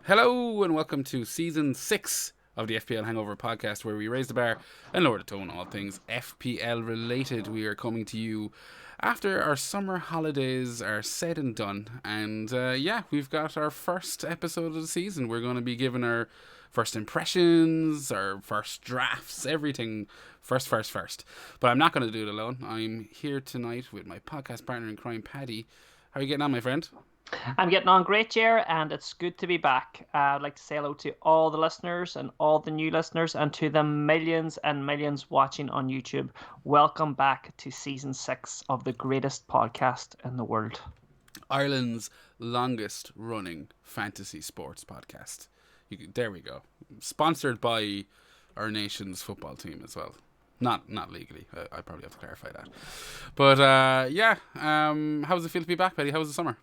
Hello and welcome to Season 6 of the FPL Hangover podcast, where we raise the bar and lower the tone on all things FPL related. We are coming to you after our summer holidays are said and done. And we've got our first episode of the season. We're going to be giving our first impressions, our first drafts, everything first. But I'm not going to do it alone. I'm here tonight with my podcast partner in crime, Paddy. How are you getting on, my friend? I'm getting on great, Ger, and it's good to be back. I'd like to say hello to all the listeners and all the new listeners and to the millions and millions watching on YouTube. Welcome back to Season 6 of the greatest podcast in the world. Ireland's longest running fantasy sports podcast. There we go. Sponsored by our nation's football team as well. Not legally. I probably have to clarify that. But how does it feel to be back, Paddy? How was the summer?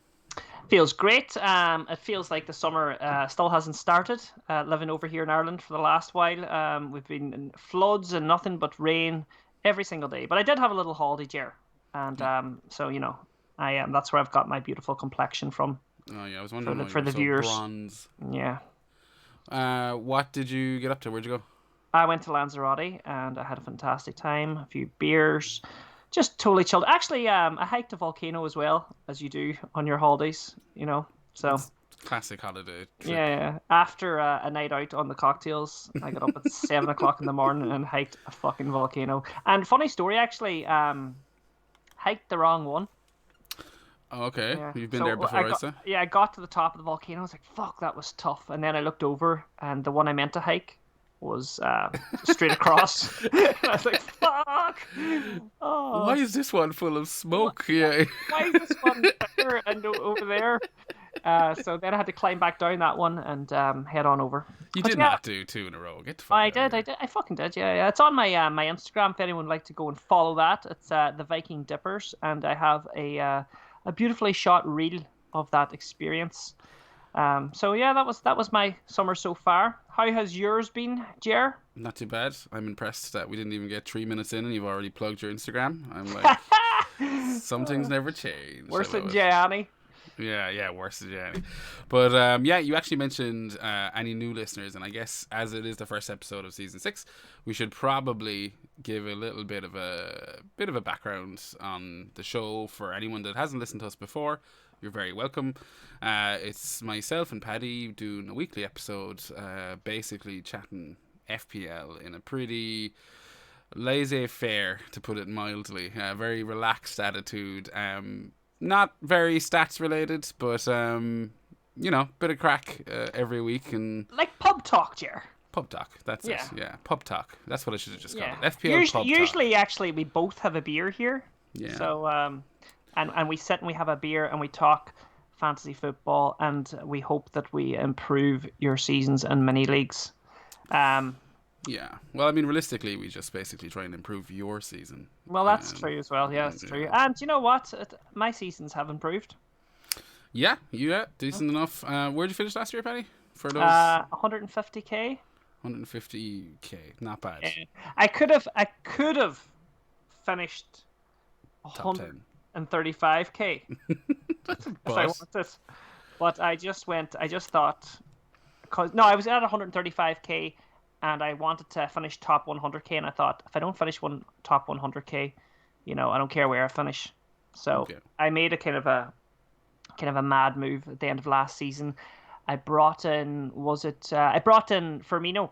Feels great. It feels like the summer still hasn't started. Living over here in Ireland for the last while, we've been in floods and nothing but rain every single day. But I did have a little holiday, Ger, and that's where I've got my beautiful complexion from. Oh yeah, I was wondering for the viewers. Bronze. Yeah. What did you get up to? Where'd you go? I went to Lanzarote and I had a fantastic time. A few beers. Just totally chilled. Actually, I hiked a volcano as well, as you do on your holidays, so... Classic holiday trip. Yeah. After a night out on the cocktails, I got up at 7 o'clock in the morning and hiked a fucking volcano. And funny story, actually, hiked the wrong one. Oh, okay. Yeah. You've been there before, I say? Yeah, I got to the top of the volcano. I was like, fuck, that was tough. And then I looked over, and the one I meant to hike was straight across. I was like, fuck! Oh. Why is this one full of smoke? Yeah. Why is this one there and over there? So then I had to climb back down that one and head on over. You did not do 2 in a row. Get the fuck out of here. I fucking did, yeah. It's on my my Instagram if anyone would like to go and follow that. It's the Viking Dippers, and I have a beautifully shot reel of that experience. So yeah, that was my summer so far. How has yours been, Ger? Not too bad. I'm impressed that we didn't even get 3 minutes in and you've already plugged your Instagram. I'm like, some things never change. Worse than Gianni. Yeah, worse than Gianni. But you actually mentioned any new listeners, and I guess as it is the first episode of season 6, we should probably give a little bit of a background on the show for anyone that hasn't listened to us before. You're very welcome. It's myself and Paddy doing a weekly episode, basically chatting FPL in a pretty laissez-faire, to put it mildly. Very relaxed attitude. Not very stats related, but bit of crack every week, and like pub talk, Ger. Pub talk. That's it. Yeah, pub talk. That's what I should have just called it. FPL pub talk. Usually, actually, we both have a beer here. Yeah. So and we sit and we have a beer and we talk fantasy football, and we hope that we improve your seasons and mini leagues. Yeah. Well, I mean, realistically, we just basically try and improve your season. Well, that's true as well. Yeah, that's true. And you know what? My seasons have improved. Yeah, decent enough. Where'd you finish last year, Paddy? For those 150k. 150k, not bad. I could have finished top 10. 135k if I wanted, but I just thought, I was at 135k and I wanted to finish top 100k, and I thought, if I don't finish top 100k, I don't care where I finish. So I made a kind of a mad move at the end of last season. I brought in Firmino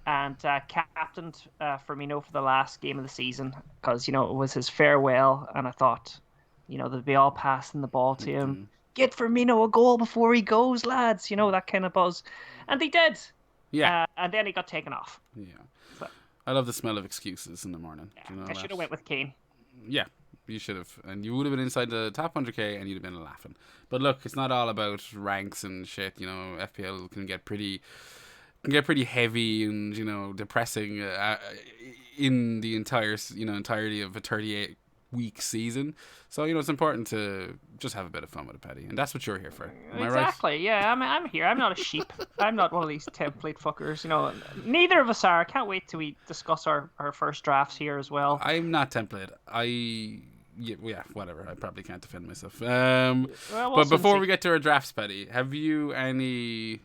and captained Firmino for the last game of the season because, it was his farewell, and I thought, they'd be all passing the ball to him. Mm-hmm. Get Firmino a goal before he goes, lads, that kind of buzz. And they did. Yeah. And then he got taken off. Yeah. So, I love the smell of excuses in the morning. Yeah, I should have went with Kane. Yeah, you should have. And you would have been inside the top 100k and you'd have been laughing. But look, it's not all about ranks and shit. FPL can get pretty heavy and depressing in the entirety of a 38-week season. So it's important to just have a bit of fun with it, Paddy, and that's what you're here for. Am I right? Exactly. Yeah, I'm here. I'm not a sheep. I'm not one of these template fuckers. Neither of us are. I can't wait till we discuss our first drafts here as well. I'm not template. Yeah, whatever. I probably can't defend myself. But before we get to our drafts, Paddy, have you any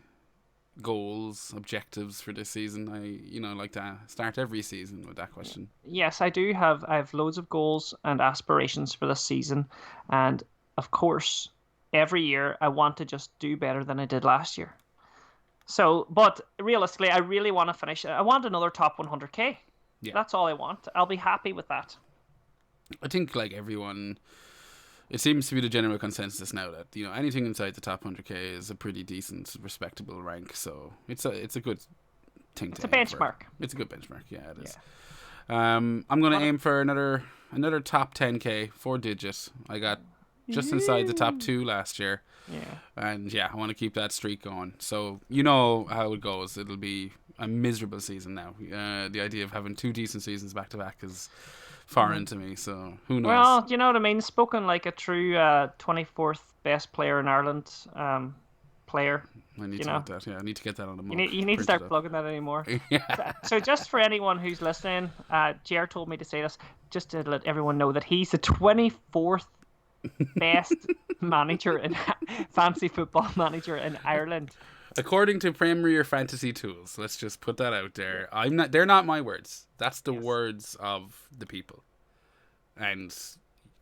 goals, objectives for this season? I like to start every season with that question. Yes, I do have. I have loads of goals and aspirations for this season, and of course, every year I want to just do better than I did last year. So, but realistically, I really want to finish. I want another top 100k. Yeah. That's all I want. I'll be happy with that. I think like everyone, it seems to be the general consensus now that anything inside the top 100k is a pretty decent, respectable rank. So it's a good thing. It's a benchmark. It's a good benchmark. Yeah, it is. Yeah. I'm gonna aim for another top 10k, 4-digit. I got just inside the top 2 last year. Yeah. And yeah, I want to keep that streak going. So you know how it goes. It'll be a miserable season now. The idea of having 2 decent seasons back to back is foreign to me. So who knows? Well, you know what I mean. Spoken like a true 24th best player in Ireland player. I need to get that. Yeah, I need to get that on the mug. You need to start plugging that anymore. Yeah. So just for anyone who's listening, Ger told me to say this just to let everyone know that he's the 24th best manager in fantasy football manager in Ireland. According to Premier Fantasy Tools, let's just put that out there. They're not my words. That's the words of the people. And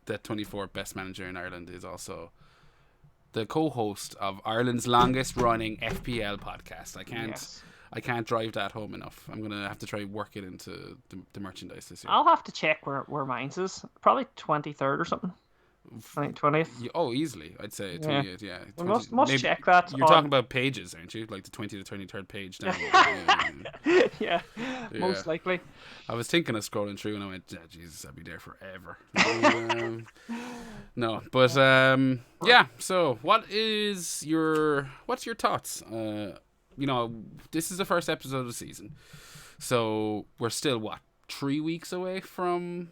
the 24th best manager in Ireland is also the co-host of Ireland's longest running FPL podcast. I can't drive that home enough. I'm gonna have to try work it into the merchandise this year. I'll have to check where mine's is. Probably 23rd or something. 20th. Oh, easily. I'd say 28. Yeah. We must check that. You're talking about pages, aren't you? Like the 20 to 23rd page down. Yeah, most likely. I was thinking of scrolling through and I went, Jesus, I'd be there forever. No, but yeah. So, what's your thoughts? This is the first episode of the season, so we're still 3 weeks away from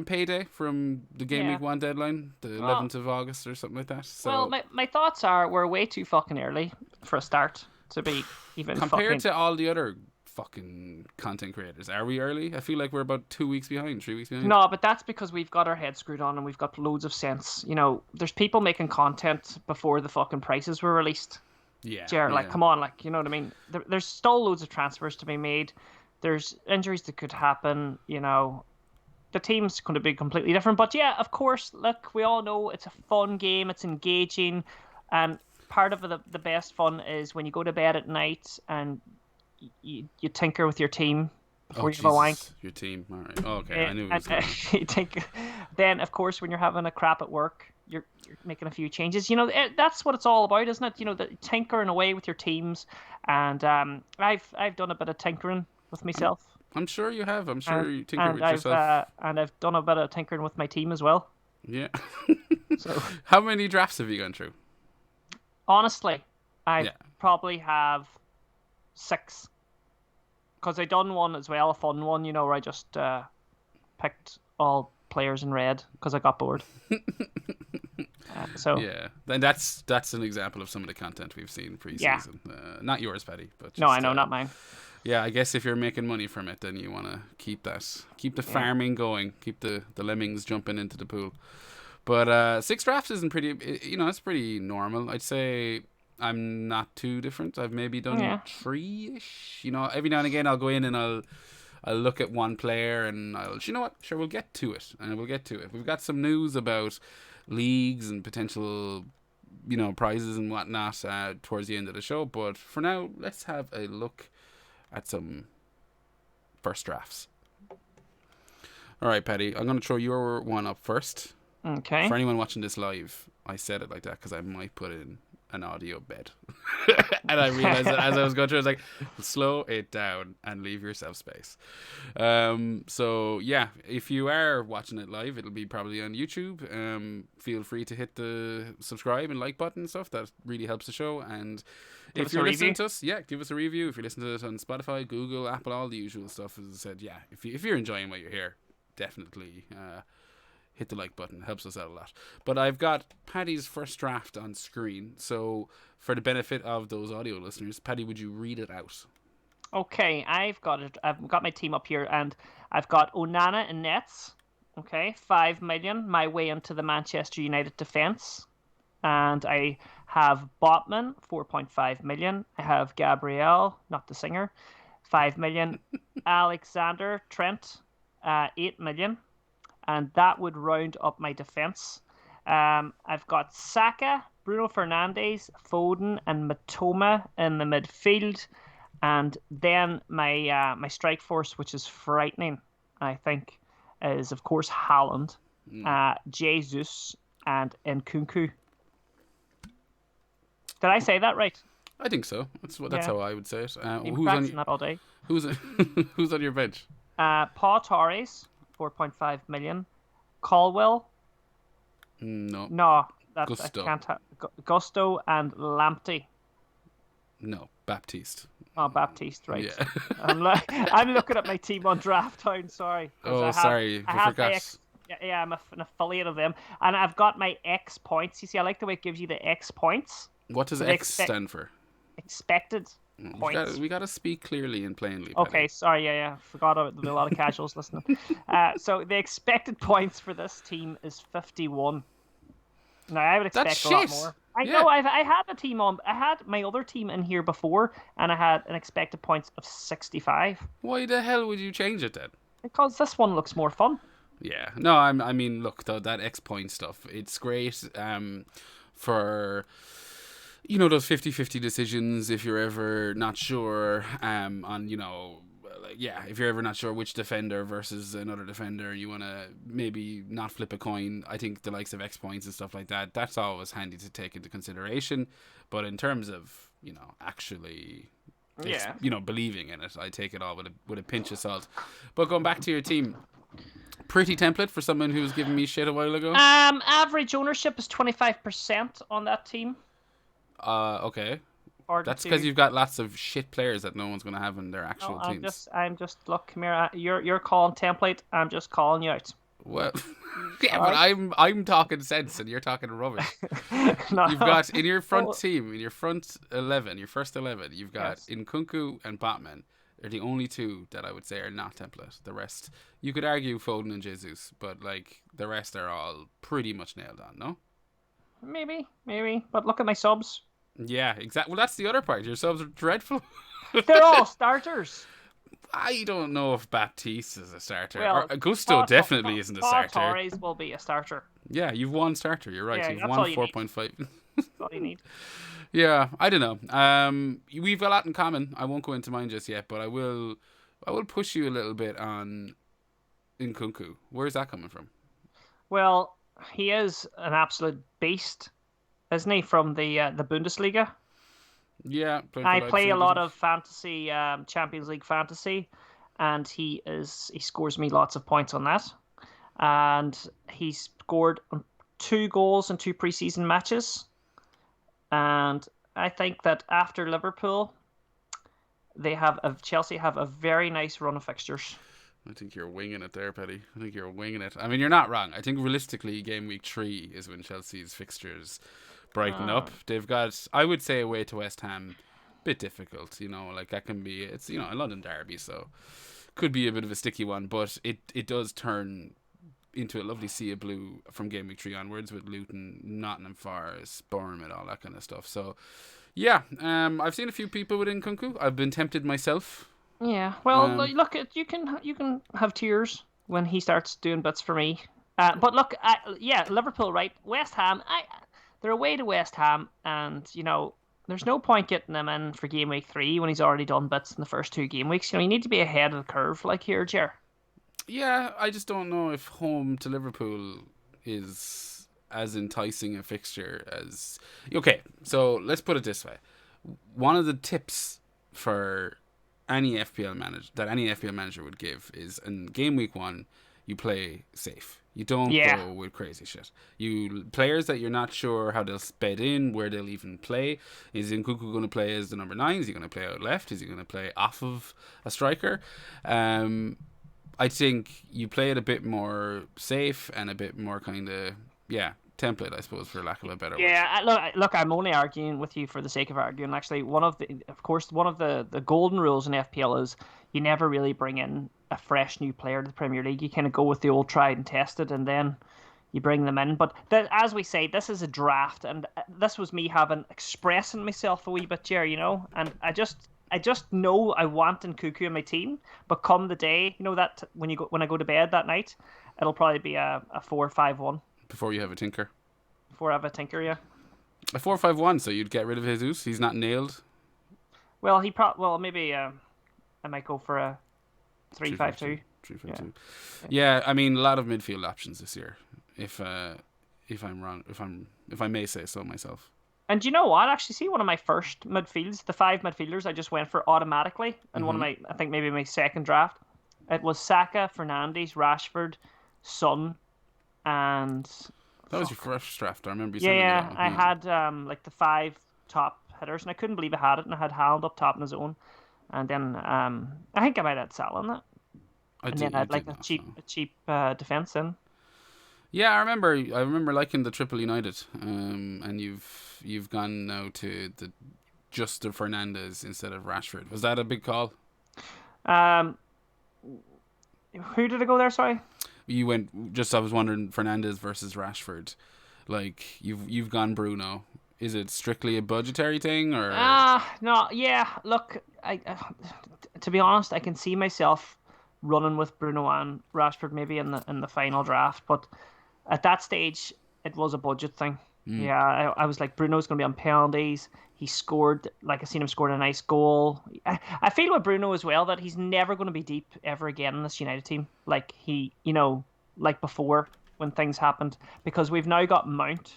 payday, from the game week 1 deadline, the 11th of August or something like that. So, well, my thoughts are we're way too fucking early for a start to be even compared to all the other fucking content creators. Are we early? I feel like we're about 2 weeks behind, 3 weeks behind. No, but that's because we've got our heads screwed on and we've got loads of sense. There's people making content before the fucking prices were released. Yeah. Come on, you know what I mean? There's still loads of transfers to be made. There's injuries that could happen, The team's going to be completely different. But yeah, of course, look, we all know it's a fun game. It's engaging. And part of the best fun is when you go to bed at night and you tinker with your team before you have a wank. Your team. All right. Oh, okay. I knew it was going Then, of course, when you're having a crap at work, you're making a few changes. That's what it's all about, isn't it? The tinkering away with your teams. And I've done a bit of tinkering with myself. I'm sure you have. I'm sure you tinker with yourself. And I've done a bit of tinkering with my team as well. Yeah. So, how many drafts have you gone through? Honestly, I probably have 6. Because I done one as well, a fun one, where I just picked all players in red because I got bored. Yeah, and that's an example of some of the content we've seen pre-season. Yeah. Not yours, Paddy, but just, no, I know, not mine. Yeah, I guess if you're making money from it, then you want to keep the farming going, keep the lemmings jumping into the pool. But 6 drafts isn't pretty. It's pretty normal. I'd say I'm not too different. I've maybe done 3-ish. Every now and again I'll go in and I'll look at one player and we'll get to it. We've got some news about leagues and potential prizes and whatnot towards the end of the show. But for now, let's have a look at some first drafts. All right, Paddy, I'm going to throw your one up first. Okay. For anyone watching this live, I said it like that because I might put in an audio bed. And I realized that as I was going through, I was like, slow it down and leave yourself space. So yeah, if you are watching it live, it'll be probably on YouTube. Feel free to hit the subscribe and like button and stuff. That really helps the show. And if you're listening to us, give us a review. If you're listening to it on Spotify, Google, Apple, all the usual stuff, as I said, if you're enjoying what you're here, definitely hit the like button. It helps us out a lot. But I've got Paddy's first draft on screen. So for the benefit of those audio listeners, Paddy, would you read it out? Okay, I've got it. I've got my team up here, and I've got Onana in nets. Okay, 5 million, my way into the Manchester United defence. And I have Botman, 4.5 million. I have Gabrielle, not the singer, 5 million. Alexander Trent, 8 million. And that would round up my defense. I've got Saka, Bruno Fernandes, Foden, and Matoma in the midfield. And then my strike force, which is frightening, I think, is, of course, Haaland, Jesus, and Nkunku. Did I say that right? I think so. That's how I would say it. Who's on that all day? Who's on your bench? Paul Torres, 4.5 million. Caldwell. No, that Gusto. I can't have. Gusto and Lamptey. No, Baptiste. Oh, Baptiste, right? Yeah. I'm looking at my team on Draft Town. Sorry. Sorry, I forgot. I'm an affiliate of them, and I've got my X points. You see, I like the way it gives you the X points. What does X stand for? Expected points. We got to speak clearly and plainly. Okay, Paddy. Sorry, yeah. Forgot there's a lot of casuals listening. So the expected points for this team is 51. Now I would expect a lot more. I know. I had a team on. I had my other team in here before, and I had an expected points of 65. Why the hell would you change it then? Because this one looks more fun. Yeah. No, I mean, look, though, that X point stuff, it's great for, those 50-50 decisions if you're ever not sure on, if you're ever not sure which defender versus another defender, you want to maybe not flip a coin. I think the likes of X points and stuff like that, that's always handy to take into consideration. But in terms of, actually... believing in it, I take it all with a pinch of salt. But going back to your team, pretty template for someone who was giving me shit a while ago. Average ownership is 25% on that team. Okay. That's because you've got lots of shit players that no one's going to have in their actual teams. I'm just look, come here. You're calling template. I'm just calling you out. Well, yeah, but I'm talking sense and you're talking rubbish. You've got in your front team, in your front 11, your first 11, you've got Nkunku and Botman. They're the only two that I would say are not template. The rest, you could argue Foden and Jesus, but the rest are all pretty much nailed on, no? Maybe. But look at my subs. Yeah, exactly. Well, that's the other part. Your subs are dreadful. They're all starters. I don't know if Baptiste is a starter. Well, Gusto definitely isn't a starter. Torres will be a starter. Yeah, you've one starter. You're right. Yeah, you've won 4.5. That's all you need. Yeah, I don't know. We've a lot in common. I won't go into mine just yet, but I will push you a little bit on Nkunku. Where's that coming from? Well, he is an absolute beast, isn't he? From the Bundesliga. Yeah, I play a lot of fantasy, Champions League fantasy, and he scores me lots of points on that. And he scored 2 goals in 2 preseason matches. And I think that after Liverpool, Chelsea have a very nice run of fixtures. I think you're winging it there, Paddy. I think you're winging it. I mean, you're not wrong. I think realistically, game week 3 is when Chelsea's fixtures brighten up. They've got, I would say, away to West Ham, bit difficult. That can be, it's a London derby, so could be a bit of a sticky one. But it does turn into a lovely sea of blue from game week 3 onwards with Luton, Nottingham Forest, Bournemouth, all that kind of stuff. So yeah, I've seen a few people with Nkunku. I've been tempted myself. Yeah, well, look, you can have tears when he starts doing bits for me. But look, Liverpool, right? West Ham, they're away to West Ham, and there's no point getting him in for game week 3 when he's already done bits in the first 2 game weeks. You need to be ahead of the curve, like here, Ger. Yeah, I just don't know if home to Liverpool is as enticing a fixture as... Okay, so let's put it this way. One of the tips for any FPL manager would give is in game week 1, you play safe. You don't go with crazy shit. Players that you're not sure how they'll bed in, where they'll even play. Is Nkunku going to play as the number 9? Is he going to play out left? Is he going to play off of a striker? I think you play it a bit more safe and a bit more kind of, template, I suppose, for lack of a better word. Yeah, look, I'm only arguing with you for the sake of arguing. Actually, one of the golden rules in FPL is you never really bring in a fresh new player to the Premier League. You kind of go with the old tried and tested, and then you bring them in. But as we say, this is a draft, and this was me expressing myself a wee bit, Jerry, and I just know I want Nkuku in my team, but come the day, that when I go to bed that night, it'll probably be a 4-5-1. Before you have a tinker. Before I have a tinker, yeah. A 4-5-1, so you'd get rid of Jesus. He's not nailed. Well, maybe I might go for a 3-5-2. 3-5-2. Yeah, I mean, a lot of midfield options this year. If I'm wrong, if I may say so myself. And you know what? Actually, see, one of my first midfields, the 5 midfielders I just went for automatically, and one of my, I think maybe my second draft, it was Saka, Fernandes, Rashford, Son, and that was your first draft. I remember you saying that. I had like the 5 top hitters, and I couldn't believe I had it, and I had Haaland up top in his own, and then I think I might have Salah in that. And then I had like a cheap defense in. Yeah, I remember liking the Triple United, and you've gone now to the Fernandes instead of Rashford. Was that a big call? Who did I go there? Sorry. You went. I was wondering Fernandes versus Rashford. Like you've gone Bruno. Is it strictly a budgetary thing or? No. Yeah. Look, I to be honest, I can see myself running with Bruno and Rashford maybe in the final draft, but at that stage it was a budget thing. Yeah, I was like, Bruno's going to be on penalties. He scored, like I seen him scoring a nice goal. I feel with Bruno as well that he's never going to be deep ever again in this United team. Like he, like before when things happened, because we've now got Mount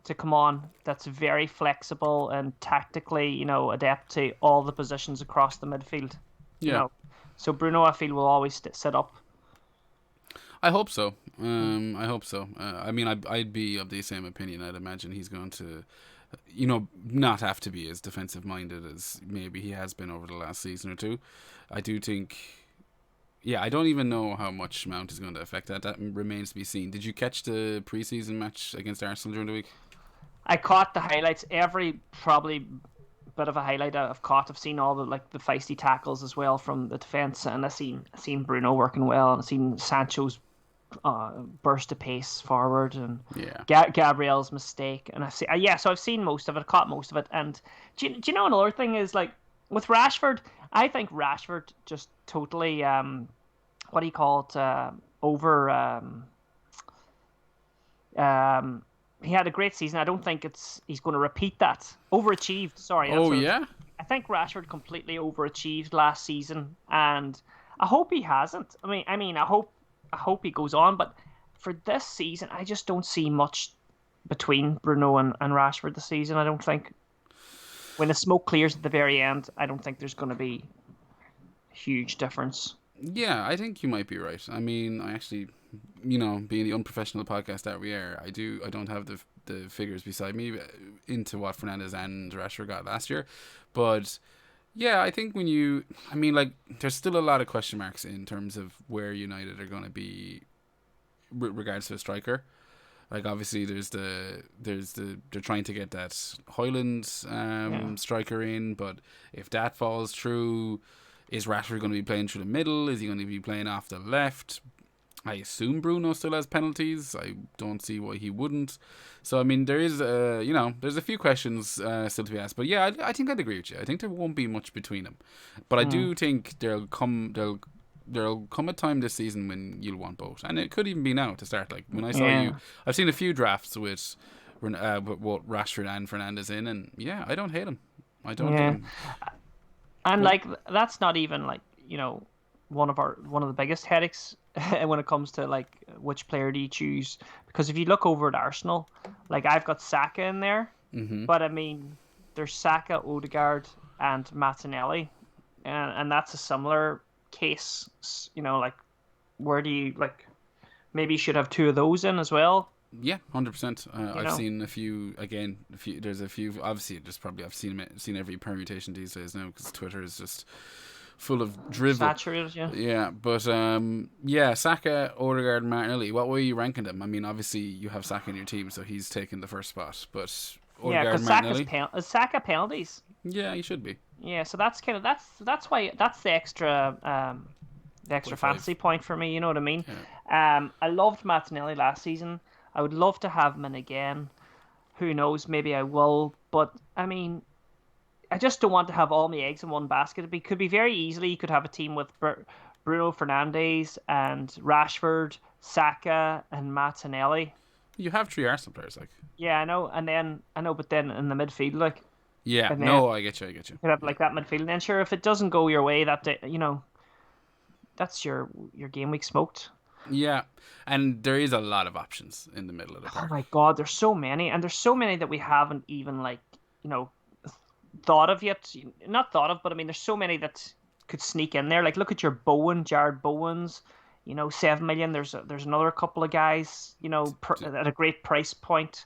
to come on. That's very flexible and tactically, adept to all the positions across the midfield. Yeah. So Bruno, I feel, will always sit up. I hope so. I hope so. I mean, I'd be of the same opinion. I'd imagine he's going to, not have to be as defensive minded as maybe he has been over the last season or two. I do think. Yeah, I don't even know how much Mount is going to affect that. That remains to be seen. Did you catch the preseason match against Arsenal during the week? I caught the highlights. Every probably bit of a highlight I've caught. I've seen all the feisty tackles as well from the defense, and I've seen Bruno working well, and I've seen Sancho's burst of pace forward, and Gabriel's mistake, and so I've seen most of it, caught most of it. And do you know another thing is, like, with Rashford, I think Rashford just totally what do you call it, over he had a great season. I don't think he's going to repeat that. Overachieved, sorry. I think Rashford completely overachieved last season, and I hope he hasn't. I mean, I hope he goes on, but for this season, I just don't see much between Bruno and Rashford this season. I don't think. When the smoke clears at the very end, I don't think there's going to be a huge difference. Yeah, I think you might be right. I mean, I actually, being the unprofessional podcast that we are, I don't have the figures beside me into what Fernandes and Rashford got last year, but yeah, I think there's still a lot of question marks in terms of where United are going to be with regards to a striker. Like, obviously they're trying to get that Højlund striker in, but if that falls through, is Rashford going to be playing through the middle? Is he going to be playing off the left? I assume Bruno still has penalties. I don't see why he wouldn't. So, I mean, there is, there's a few questions still to be asked. But yeah, I think I'd agree with you. I think there won't be much between them. But I do think there'll come a time this season when you'll want both. And it could even be now to start. Like, when I saw you, I've seen a few drafts with both Rashford and Fernandes in. And yeah, I don't hate him. I don't hate him. And like, that's not even like, one of the biggest headaches when it comes to like which player do you choose, because if you look over at Arsenal, like, I've got Saka in there, but I mean, there's Saka, Odegaard, and Martinelli, and that's a similar case. Like, where do you, like, maybe you should have 2 of those in as well. Yeah, 100%. I've seen a few. There's a few. Obviously, I've seen every permutation these days now, because Twitter is just full of drivel. Saturated, yeah. Yeah, but Saka, Odegaard, Martinelli. What way are you ranking them? I mean, obviously you have Saka in your team, so he's taking the first spot. But Odegaard, Martinelli. Saka penalties. Yeah, he should be. Yeah, so that's kind of that's why that's the extra fantasy point for me. You know what I mean? I loved Martinelli last season. I would love to have him in again. Who knows? Maybe I will. But I mean, I just don't want to have all my eggs in one basket. It could be very easily. You could have a team with Bruno Fernandes and Rashford, Saka, and Martinelli. You have three Arsenal players, like. Yeah, I know. And then I know, but then in the midfield, like, Yeah, and then no, I get you. you could have Yeah. like that midfield. And then sure, if it doesn't go your way that day, that's your game week smoked. Yeah, and there is a lot of options in the middle of the Oh park. my God, there's so many, and there's so many that we haven't even like you know thought of yet. Not thought of, but I mean, there's so many that could sneak in there. Like, look at your Jared Bowen's. 7 million. There's another couple of guys. At a great price point.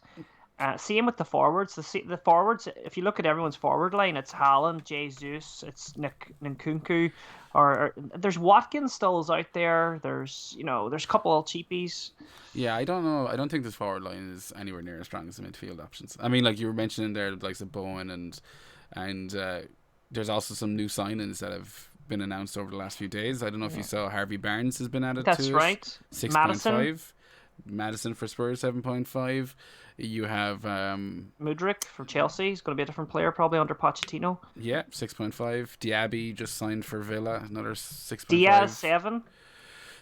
Same with the forwards. The forwards. If you look at everyone's forward line, it's Haaland, Jesus, it's Nkunku, or there's Watkins stills out there. There's a couple of cheapies. Yeah, I don't know. I don't think this forward line is anywhere near as strong as the midfield options. I mean, like you were mentioning there, the likes of Bowen and there's also some new signings that have been announced over the last few days. I don't know if you saw Harvey Barnes has been added That's to right. 6.5. Madison for Spurs 7.5. You have Mudryk for Chelsea. He's going to be a different player probably under Pochettino. 6.5. Diaby just signed for Villa, another 6.5. Diaz 7.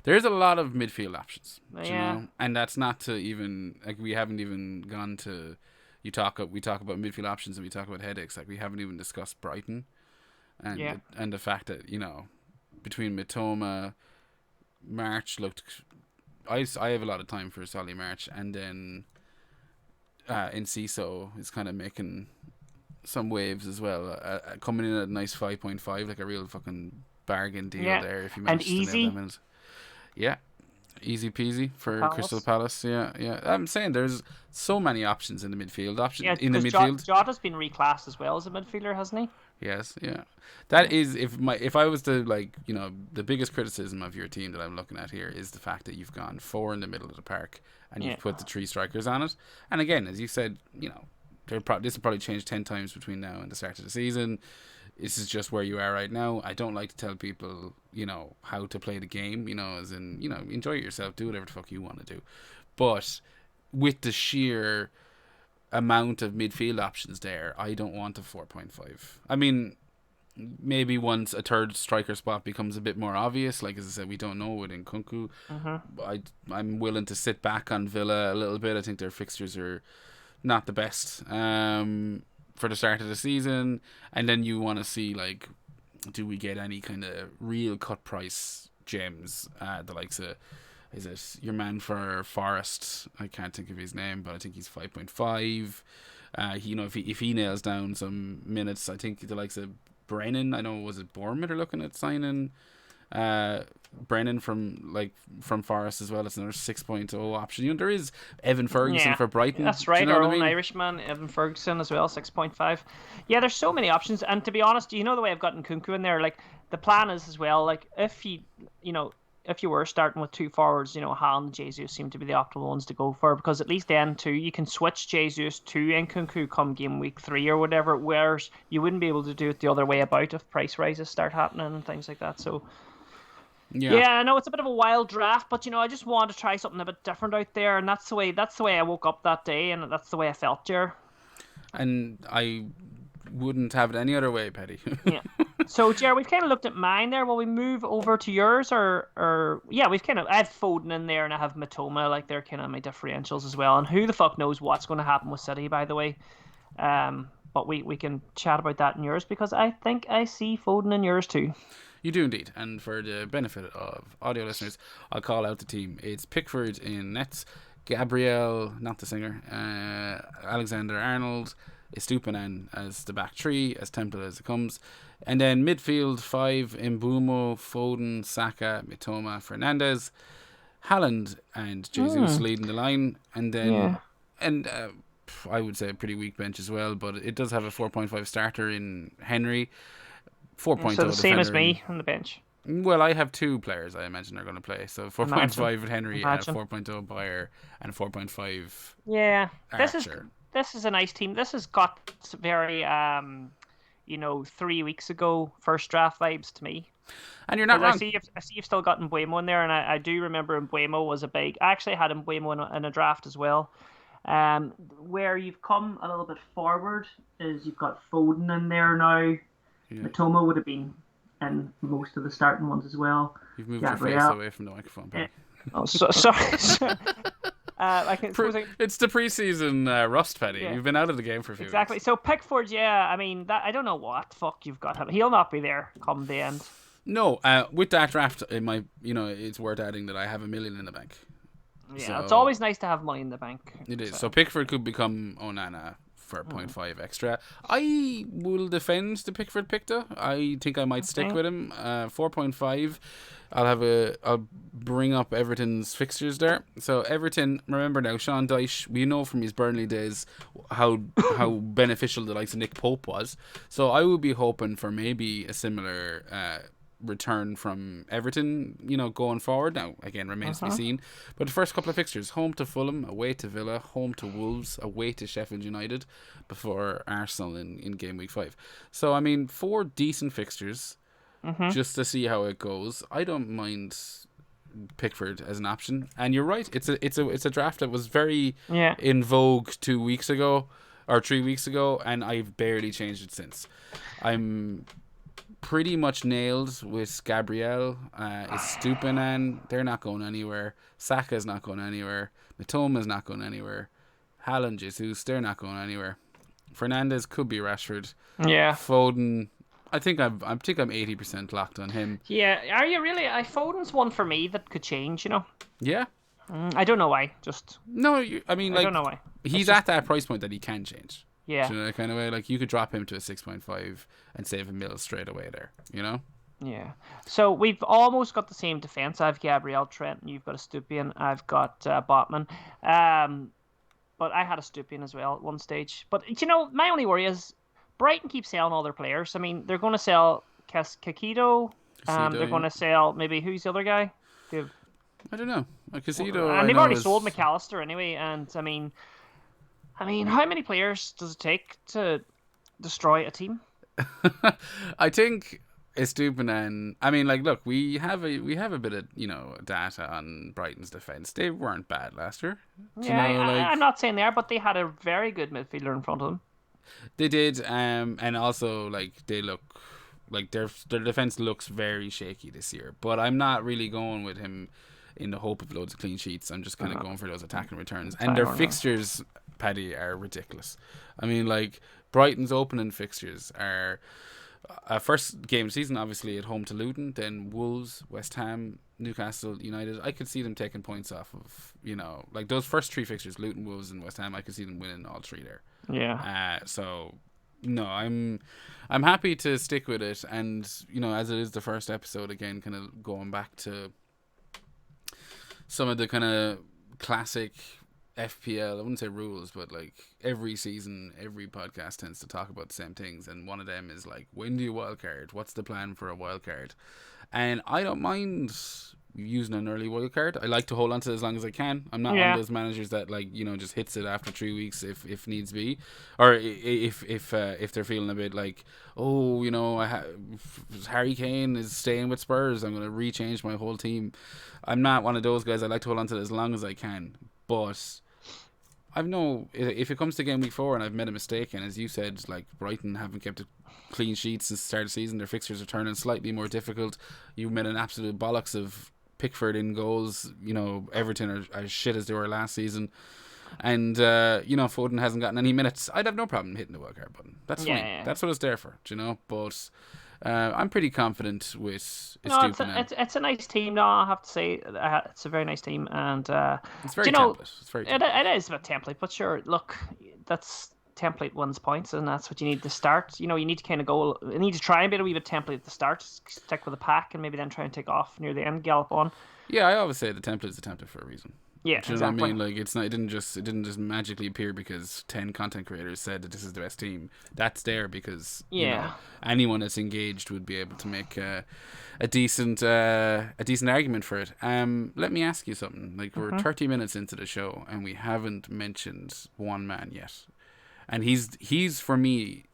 There's a lot of midfield options, Yeah. and that's not to even like we haven't even gone to. We talk about midfield options and we talk about headaches. Like we haven't even discussed Brighton, and the fact that between Mitoma, March looked. I have a lot of time for Solly March, and then Enciso is kind of making some waves as well, coming in at a nice 5.5, like a real fucking bargain deal there. If you manage to nail them in. Yeah, easy peasy for Crystal Palace. Yeah. I'm saying there's so many options in the midfield. Jota's been reclassed as well as a midfielder, hasn't he? Yes, yeah. That is if I was to the biggest criticism of your team that I'm looking at here is the fact that you've gone 4 in the middle of the park and you've put the 3 strikers on it. And again, as you said, this will probably change 10 times between now and the start of the season. This is just where you are right now. I don't like to tell people, how to play the game, as in, enjoy yourself, do whatever the fuck you want to do. But with the sheer amount of midfield options there, I don't want a 4.5. I mean, maybe once a third striker spot becomes a bit more obvious, like as I said, we don't know with Nkunku. I'm willing to sit back on Villa a little bit. I think their fixtures are not the best for the start of the season, and then you want to see do we get any kind of real cut price gems? The likes of, is it your man for Forest? I can't think of his name, but I think he's 5.5. If he nails down some minutes, I think the likes of Brennan. I know, was it Bournemouth are looking at signing Brennan from Forest as well. It's another 6.0 option. There is Evan Ferguson for Brighton. That's right, our own I mean? Irishman, Evan Ferguson as well, 6.5. Yeah, there's so many options, and to be honest, the way I've gotten Nkunku in there, the plan is as well, if you were starting with 2 forwards, Haaland and Jesus seem to be the optimal ones to go for, because at least then too you can switch Jesus to Nkunku come game week 3 or whatever, whereas you wouldn't be able to do it the other way about if price rises start happening and things like that. So yeah, I know it's a bit of a wild draft, but I just wanted to try something a bit different out there, and that's the way I woke up that day, and that's the way I felt, Ger. And I wouldn't have it any other way, Paddy. Yeah. So, Ger, we've kind of looked at mine there. Will we move over to yours, or yeah, I have Foden in there, and I have Mitoma. They're kind of my differentials as well. And who the fuck knows what's going to happen with City, by the way. But we can chat about that in yours, because I think I see Foden in yours too. You do indeed. And for the benefit of audio listeners, I'll call out the team. It's Pickford in nets, Gabriel, not the singer, Alexander-Arnold, Estupinan as the back 3, as tempted as it comes. And then midfield 5, Mbumo, Foden, Saka, Mitoma, Fernandes, Haaland and Jesus leading the line. And then I would say a pretty weak bench as well, but it does have a 4.5 starter in Henry. 4.0 so the same as me on the bench. Well, I have 2 players I imagine are going to play. So 4.5 with Henry, 4.0 Bayer, and 4.5 Archer. This is a nice team. This has got very 3 weeks ago first draft vibes to me. And you're not Because wrong. I see you've still got Mbuemo in there, and I do remember Mbuemo was a big. I actually had Mbuemo in a draft as well. Where you've come a little bit forward is you've got Foden in there now. Yeah. Matoma would have been in most of the starting ones as well. You've moved your face Gabriel. away from the microphone, Paddy. Oh, sorry. It's the preseason rust, Paddy. Yeah. You've been out of the game for a few Exactly. weeks. So Pickford, yeah. I mean, that I don't know what fuck you've got him. He'll not be there come the end. No, with that draft, it's worth adding that I have $1 million in the bank. Yeah, So, it's always nice to have money in the bank. It is. So Pickford could become Onana for 0.5 extra. I will defend the Pickford pick though. I think I might stick with him. 4.5. I'll bring up Everton's fixtures there. So Everton, remember now, Sean Dyche, we know from his Burnley days how beneficial the likes of Nick Pope was. So I would be hoping for maybe a similar return from Everton, going forward. Now, again, remains to be seen. But the first couple of fixtures, home to Fulham, away to Villa, home to Wolves, away to Sheffield United, before Arsenal in game week 5. So, I mean, 4 decent fixtures, just to see how it goes. I don't mind Pickford as an option. And you're right, it's a draft that was very in vogue 2 weeks ago, or 3 weeks ago, and I've barely changed it since. I'm pretty much nailed with Gabriel. Stupinan, they're not going anywhere. Saka's not going anywhere. Mitoma's not going anywhere. Haaland, Jesus, they're not going anywhere. Fernandes could be Rashford. Yeah. Foden, I think I'm 80% locked on him. Yeah, are you really? Foden's one for me that could change. Yeah. I don't know why. No, I don't know why. He's at that price point that he can change. Yeah. Do you know that kind of way? Like, you could drop him to a 6.5 and save $1 million straight away there, Yeah. So we've almost got the same defence. I have Gabriel Trent, and you've got a Stupian. I've got Botman. But I had a Stupian as well at one stage. But, my only worry is Brighton keep selling all their players. I mean, they're going to sell Caicedo. They're going to sell, maybe, who's the other guy? I don't know. Caicedo, and they've already sold McAllister anyway. And, I mean, how many players does it take to destroy a team? I think Estupinan. I mean, look, we have a bit of data on Brighton's defense. They weren't bad last year. I'm not saying they are, but they had a very good midfielder in front of them. They did, and also they look like their defense looks very shaky this year. But I'm not really going with him in the hope of loads of clean sheets. I'm just kind of going for those attacking returns, and their fixtures, Paddy, are ridiculous. I mean, Brighton's opening fixtures are first game of the season, obviously at home to Luton, then Wolves, West Ham, Newcastle United. I could see them taking points off of those first 3 fixtures, Luton, Wolves, and West Ham. I could see them winning all 3 there. Yeah. So no, I'm happy to stick with it, and as it is the first episode, again, kind of going back to some of the kind of classic FPL, I wouldn't say rules, but every season, every podcast tends to talk about the same things, and one of them is when do you wildcard? What's the plan for a wildcard? And I don't mind using an early wildcard. I like to hold on to it as long as I can. I'm not one of those managers that just hits it after 3 weeks if needs be, or if they're feeling a bit Harry Kane is staying with Spurs, I'm going to rechange my whole team. I'm not one of those guys. I like to hold on to it as long as I can, but if it comes to game week 4 and I've made a mistake, and as you said, Brighton haven't kept a clean sheet since the start of the season, their fixtures are turning slightly more difficult. You made an absolute bollocks of Pickford in goals. Everton are as shit as they were last season, and Foden hasn't gotten any minutes. I'd have no problem hitting the wildcard button. That's fine. Yeah. That's what it's there for, But I'm pretty confident with. It's a nice team. No, I have to say it's a very nice team, and it's very template. It's very template. It is a bit template, but sure. Look, that's template wins points, and that's what you need to start. You need to kind of go. You need to try and be a wee bit template at the start. Stick with a pack, and maybe then try and take off near the end, gallop on. Yeah, I always say the template is a template for a reason. Yeah, do you know what I mean? It's not. It didn't just magically appear because 10 content creators said that this is the best team. That's there because anyone that's engaged would be able to make a decent argument for it. Let me ask you something. We're 30 minutes into the show and we haven't mentioned one man yet, and he's for me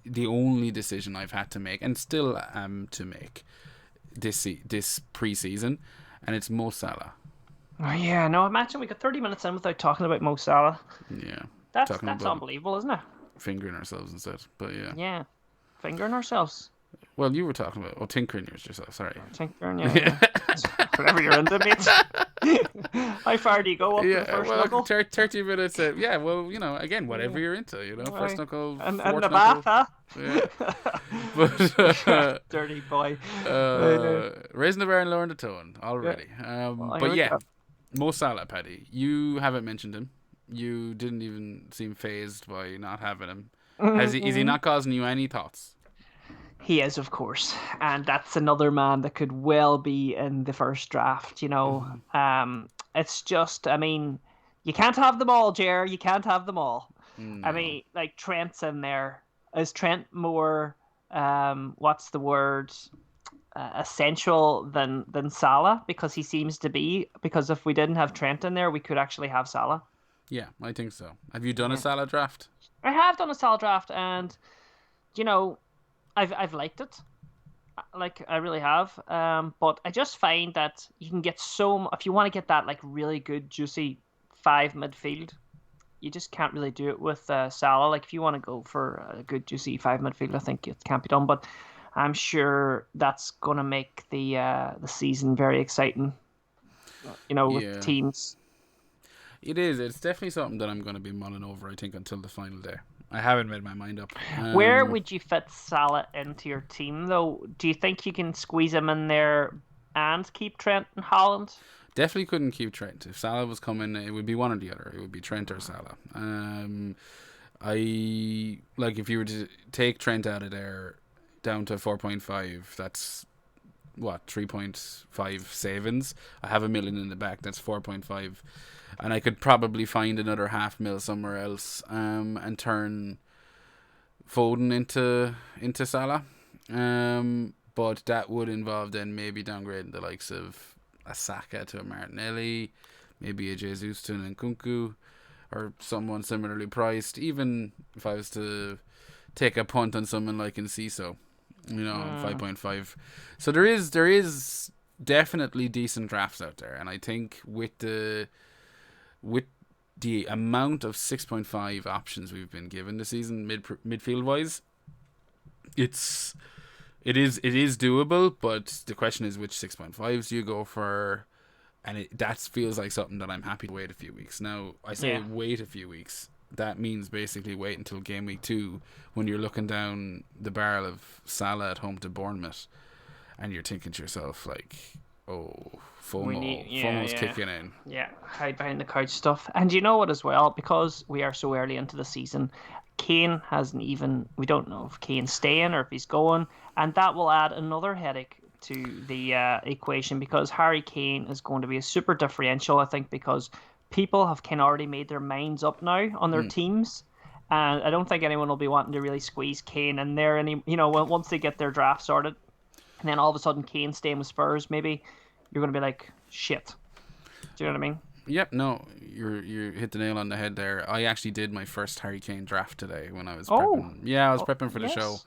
the only decision I've had to make and still am to make. this pre-season, and it's Mo Salah. Oh yeah, no. Imagine we got 30 minutes in without talking about Mo Salah. Yeah, That's talking about unbelievable, isn't it? fingering ourselves instead. But yeah. Yeah, fingering ourselves. Well, you were talking about tinkering yourself. Sorry. Tinkering, yeah. Whatever you're into, mate. How far do you go up to the first knuckle? 30 minutes. Yeah, well, again, whatever you're into, first knuckle, and fourth the knuckle. bath, huh? Yeah. But dirty boy. Raising the bar and lowering the tone already. But yeah, Mo Salah, Paddy, you haven't mentioned him. You didn't even seem phased by not having him. Is he not causing you any thoughts? He is, of course, and that's another man that could well be in the first draft. It's just, I mean, you can't have them all, Ger. You can't have them all. No. I mean, like Trent's in there. Is Trent more, what's the word, essential than Salah? Because he seems to be. Because if we didn't have Trent in there, we could actually have Salah. Yeah, I think so. Have you done a Salah draft? I have done a Salah draft, and I've liked it. Like, I really have. But I just find that you can get if you want to get that like really good juicy 5 midfield, you just can't really do it with Salah. Like, if you want to go for a good juicy 5 midfield, I think it can't be done. But I'm sure that's gonna make the season very exciting. With teams. It is. It's definitely something that I'm going to be mulling over, I think, until the final day. I haven't made my mind up. Where would you fit Salah into your team, though? Do you think you can squeeze him in there and keep Trent and Haaland? Definitely couldn't keep Trent. If Salah was coming, it would be one or the other. It would be Trent or Salah. If you were to take Trent out of there down to 4.5, that's what, 3.5 savings. I have $1 million in the back. That's 4.5. And I could probably find another $500,000 somewhere else, and turn Foden into Salah. But that would involve then maybe downgrading the likes of a Saka to a Martinelli, maybe a Jesus to an Nkunku, or someone similarly priced. Even if I was to take a punt on someone like Enciso, 5.5. So there is definitely decent drafts out there, and I think with the amount of 6.5 options we've been given this season, midfield wise, it is doable. But the question is, which 6.5s do you go for? And that feels like something that I'm happy to wait a few weeks. Now, I say wait a few weeks. That means basically wait until game week 2, when you're looking down the barrel of Salah at home to Bournemouth, and you're thinking to yourself like, oh, FOMO's kicking in. Yeah, hide behind the couch stuff. And you know what as well? Because we are so early into the season, Kane we don't know if Kane's staying or if he's going, and that will add another headache to the equation, because Harry Kane is going to be a super differential, I think, because people have kind of already made their minds up now on their teams. And I don't think anyone will be wanting to really squeeze Kane in there once they get their draft started. And then all of a sudden Kane's staying with Spurs, maybe you're going to be like, shit. Do you know what I mean? Yep, no, you hit the nail on the head there. I actually did my first Harry Kane draft today when I was prepping. Yeah, I was prepping for the show.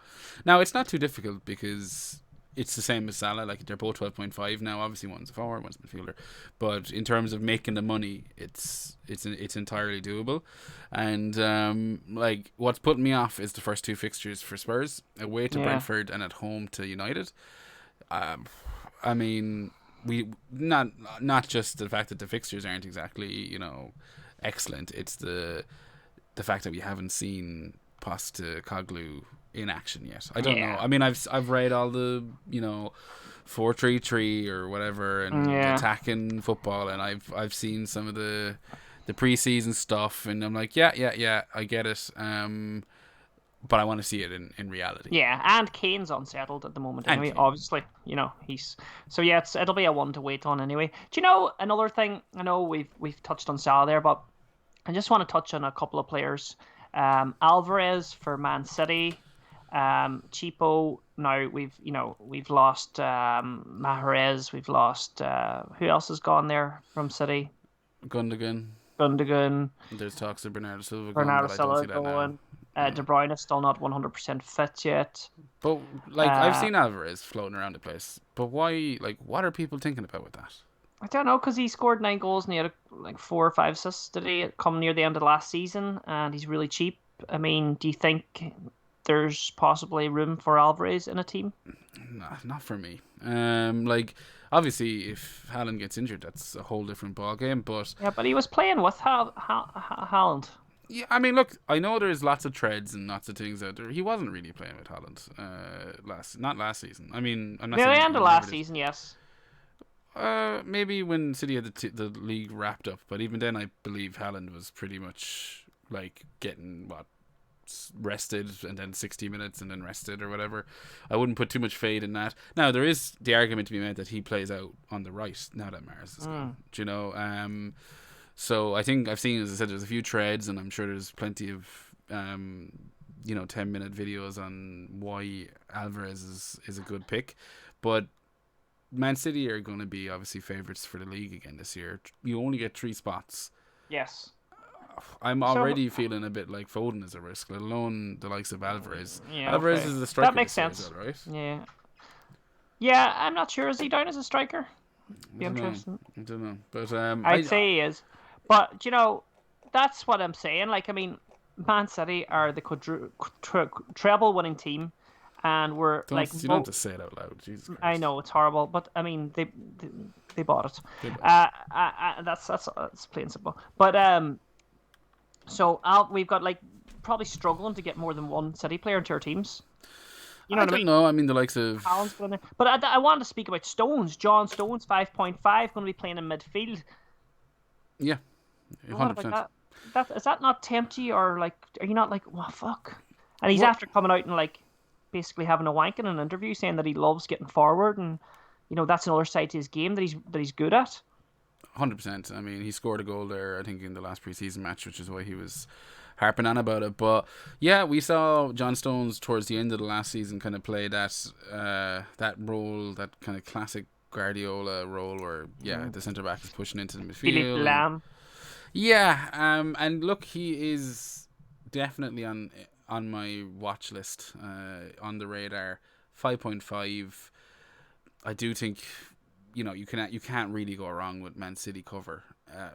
Now, it's not too difficult because it's the same as Salah. Like, they're both 12.5 now. Obviously, one's a forward, one's a midfielder. But in terms of making the money, it's entirely doable. And what's putting me off is the first 2 fixtures for Spurs, away to Brentford and at home to United. I mean, we not just the fact that the fixtures aren't exactly excellent. It's the fact that we haven't seen Postecoglou in action yet. I don't know. I mean, I've read all the 4-3-3 or whatever and attacking football, and I've seen some of the preseason stuff, and I'm like, yeah, I get it. But I want to see it in reality. Yeah, and Kane's unsettled at the moment anyway. Obviously, he's so it'll be a one to wait on anyway. Do you know another thing? I know we've touched on Salah there, but I just want to touch on a couple of players. Alvarez for Man City, Cheapo. Now we've lost Mahrez. We've lost who else has gone there from City? Gundogan. There's talks of Bernardo Silva. Bernardo Silva going. De Bruyne is still not 100% fit yet. But I've seen Alvarez floating around the place. But why? Like, what are people thinking about with that? I don't know, because he scored 9 goals and he had like 4 or 5 assists today. Come near the end of last season, and he's really cheap. I mean, do you think there's possibly room for Alvarez in a team? Nah, not for me. Obviously, if Haaland gets injured, that's a whole different ball game. But yeah, but he was playing with Haaland. Yeah, I mean, look, I know there's lots of threads and lots of things out there. He wasn't really playing with Haaland not last season. I mean, I'm not Near saying the end of last season, yes. Maybe when City had the league wrapped up, but even then, I believe Haaland was pretty much like getting rested and then 60 minutes and then rested or whatever. I wouldn't put too much faith in that. Now there is the argument to be made that he plays out on the right now that Mars is gone. Do you know? So I think I've seen, as I said, there's a few threads, and I'm sure there's plenty of 10-minute videos on why Alvarez is a good pick, but Man City are going to be obviously favourites for the league again this year. You only get 3 spots. Yes. I'm already feeling a bit like Foden is a risk, let alone the likes of Alvarez. Yeah, Alvarez is a striker. That makes sense. Year, right? Yeah. Yeah, I'm not sure. Is he down as a striker? Be interesting. I don't know. But I'd say he is. But, that's what I'm saying. Like, I mean, Man City are the treble-winning team. And we're you don't have to say it out loud. Jesus Christ. I know it's horrible, but I mean they bought it. That's plain and simple. But so we've got probably struggling to get more than one City player into our teams. You know I don't know. I mean, the likes of But I wanted to speak about Stones. John Stones, 5.5, going to be playing in midfield. Yeah, 100%. Is that not tempting, or are you not like, well, fuck? And he's after coming out and basically having a wank in an interview, saying that he loves getting forward, and that's another side to his game that he's good at. 100%. I mean, he scored a goal there, I think, in the last preseason match, which is why he was harping on about it. But yeah, we saw John Stones towards the end of the last season kind of play that role, that kind of classic Guardiola role, where the centre back is pushing into the midfield. Philippe Lam. Yeah, and look, he is definitely on my watch list, on the radar. 5.5. I do think you can't really go wrong with Man City cover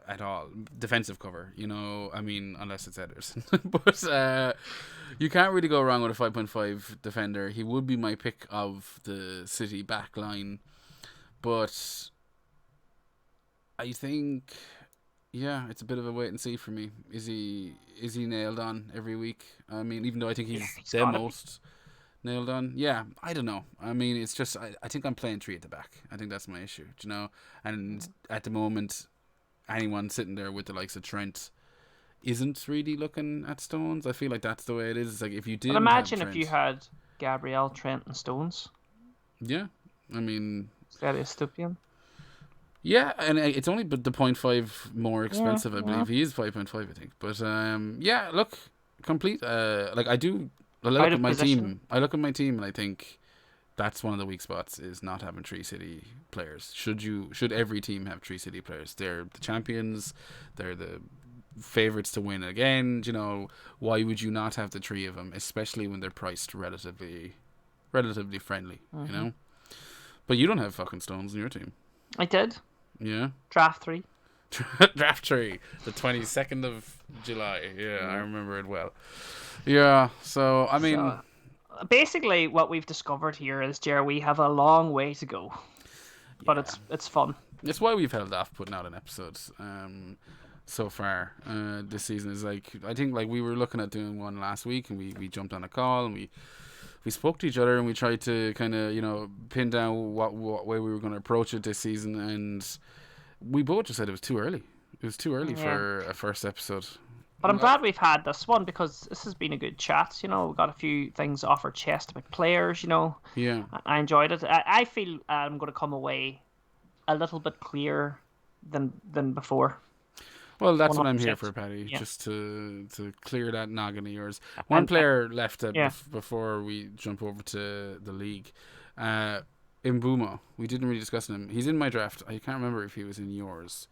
at all, defensive cover. I mean, unless it's Ederson, but you can't really go wrong with a 5.5 defender. He would be my pick of the City back line, but I think. Yeah, it's a bit of a wait and see for me. Is he nailed on every week? I mean, even though I think he's the most nailed on. Yeah, I don't know. I mean, it's just I think I'm playing 3 at the back. I think that's my issue, And at the moment, anyone sitting there with the likes of Trent isn't really looking at Stones. I feel like that's the way it is. It's like if you did. Imagine if you had Gabriel, Trent, and Stones. Yeah, I mean. Instead of Stupian. Yeah, and it's only the 0.5 more expensive, I believe. He is 5.5, I think. But look, complete. I look at my team. I look at my team, and I think that's one of the weak spots is not having 3 City players. Should every team have 3 City players? They're the champions. They're the favorites to win again. Why would you not have the 3 of them, especially when they're priced relatively friendly? Mm-hmm. But you don't have fucking Stones in your team. I did. Yeah. Draft 3. Draft 3, the 22nd of July. Yeah, I remember it well. Yeah, so I mean, basically, what we've discovered here is, Ger, we have a long way to go, but it's fun. It's why we've held off putting out an episode so far this season. Is I think we were looking at doing one last week, and we jumped on a call and we spoke to each other and we tried to kind of pin down what way we were going to approach it this season, and we both just said it was too early. It was too early for a first episode. But I'm glad we've had this one, because this has been a good chat. We got a few things off our chest about players. Yeah, I enjoyed it. I feel I'm going to come away a little bit clearer than before. Well, that's 100%. What I'm here for, Paddy, just to clear that noggin of yours. One player left before we jump over to the league. Mbeumo. We didn't really discuss him. He's in my draft. I can't remember if he was in yours.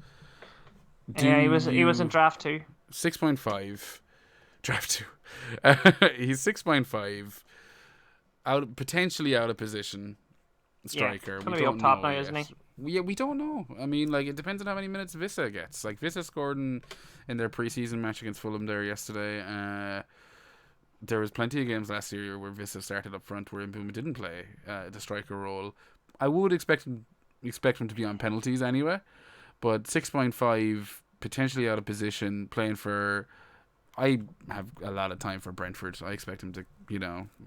He was in draft 2. 6.5. Draft 2. He's 6.5. Potentially out of position. Striker. Yeah, he's going to be up top now, isn't he? Yeah, we don't know. I mean, like, it depends on how many minutes Vissa gets. Like, Vissa scored in their preseason match against Fulham there yesterday. There was plenty of games last year where Vissa started up front where Mbeumo didn't play the striker role. I would expect him to be on penalties anyway, but 6.5, potentially out of position, playing for... I have a lot of time for Brentford. I expect him to,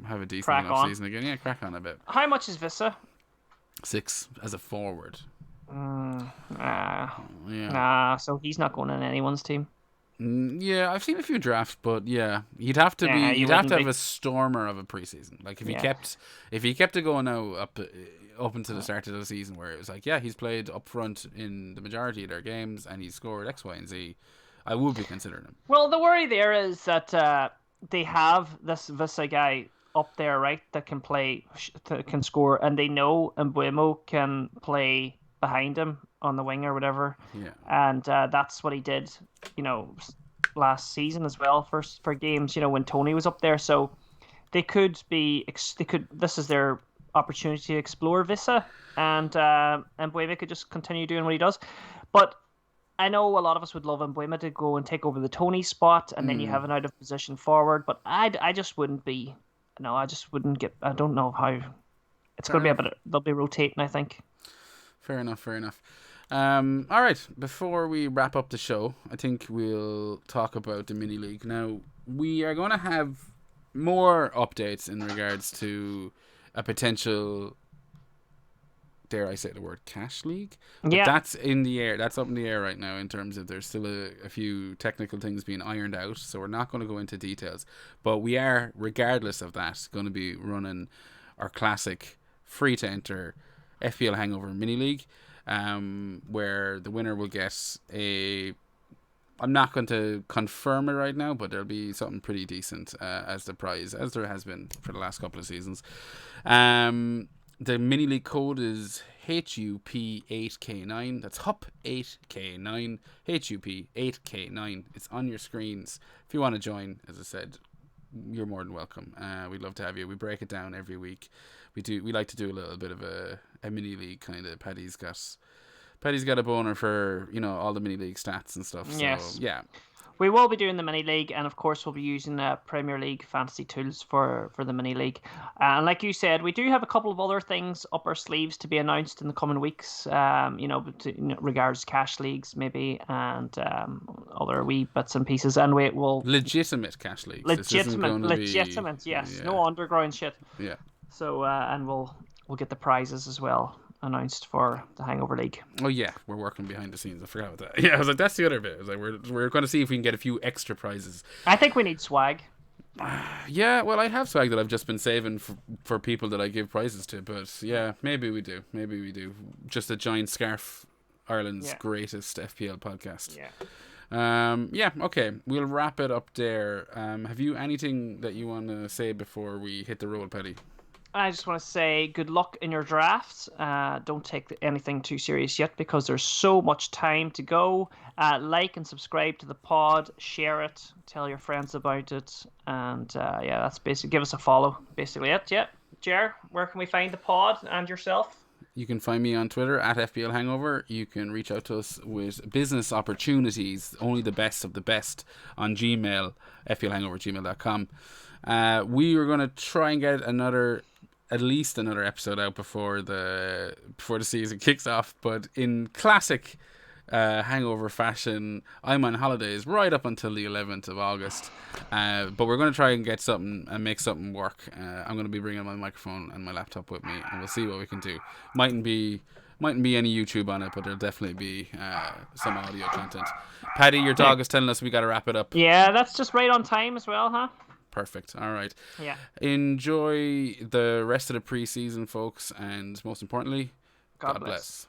have a decent enough season again. Yeah, crack on a bit. How much is Vissa? 6 as a forward. Nah, so he's not going in anyone's team. Yeah, I've seen a few drafts, but yeah, you'd have to have a stormer of a preseason. Like if he kept it going now up until the start of the season, where it was like, yeah, he's played up front in the majority of their games and he's scored X, Y, and Z, I would be considering him. Well, the worry there is that they have this Vissa guy up there, right, that can can score, and they know Mbeumo can play behind him on the wing or whatever. Yeah. And that's what he did, last season as well for games, when Tony was up there. So this is their opportunity to explore Vissa, and Mbeumo could just continue doing what he does. But I know a lot of us would love Mbeumo to go and take over the Tony spot, and then you have an out of position forward. But I just wouldn't be. No, I just wouldn't get. I don't know how. It's going to be a bit. They'll be rotating, I think. Fair enough. All right. Before we wrap up the show, I think we'll talk about the mini league. Now we are going to have more updates in regards to a potential, dare I say the word, cash league? But that's in the air. That's up in the air right now in terms of there's still a few technical things being ironed out. So we're not going to go into details. But we are, regardless of that, going to be running our classic free-to-enter FPL Hangover mini league, where the winner will get a... I'm not going to confirm it right now, but there'll be something pretty decent as the prize, as there has been for the last couple of seasons. The mini league code is HUP8K9. That's HUP8K9. HUP8K9. It's on your screens. If you want to join, as I said, you're more than welcome. We'd love to have you. We break it down every week. We like to do a little bit of a mini league kind of. Paddy's got a boner for, all the mini league stats and stuff. So, yes. Yeah. We will be doing the mini league, and of course we'll be using Premier League fantasy tools for the mini league. And like you said, we do have a couple of other things up our sleeves to be announced in the coming weeks. Regards cash leagues maybe, and other wee bits and pieces. And we will legitimate cash leagues. Legitimate. Yes, yeah. No underground shit. Yeah. So and we'll get the prizes as well announced for the Hangover League. Oh yeah, we're working behind the scenes. I forgot about that. Yeah, I was like, that's the other bit. I was like, we're going to see if we can get a few extra prizes. I think we need swag. Yeah, well, I have swag that I've just been saving for people that I give prizes to. But yeah, maybe we do. Just a giant scarf, Ireland's greatest FPL podcast. Yeah. Okay, we'll wrap it up there. Have you anything that you want to say before we hit the road, Paddy? I just want to say good luck in your drafts. Don't take anything too serious yet because there's so much time to go. Like and subscribe to the pod, share it, tell your friends about it, and that's basically, give us a follow. Basically it. Yeah, Ger, where can we find the pod and yourself? You can find me on Twitter at FPL Hangover. You can reach out to us with business opportunities, only the best of the best, on Gmail, fplhangover@gmail.com. We are going to try and get at least another episode out before the season kicks off, but in classic Hangover fashion, I'm on holidays right up until the 11th of August, but we're going to try and get something and make something work. I'm going to be bringing my microphone and my laptop with me, and we'll see what we can do. Mightn't be any YouTube on it, but there'll definitely be some audio content. Paddy, your dog is telling us we got to wrap it up. Yeah, that's just right on time as well, huh? Perfect. All right. Yeah. Enjoy the rest of the preseason, folks, and most importantly, God bless.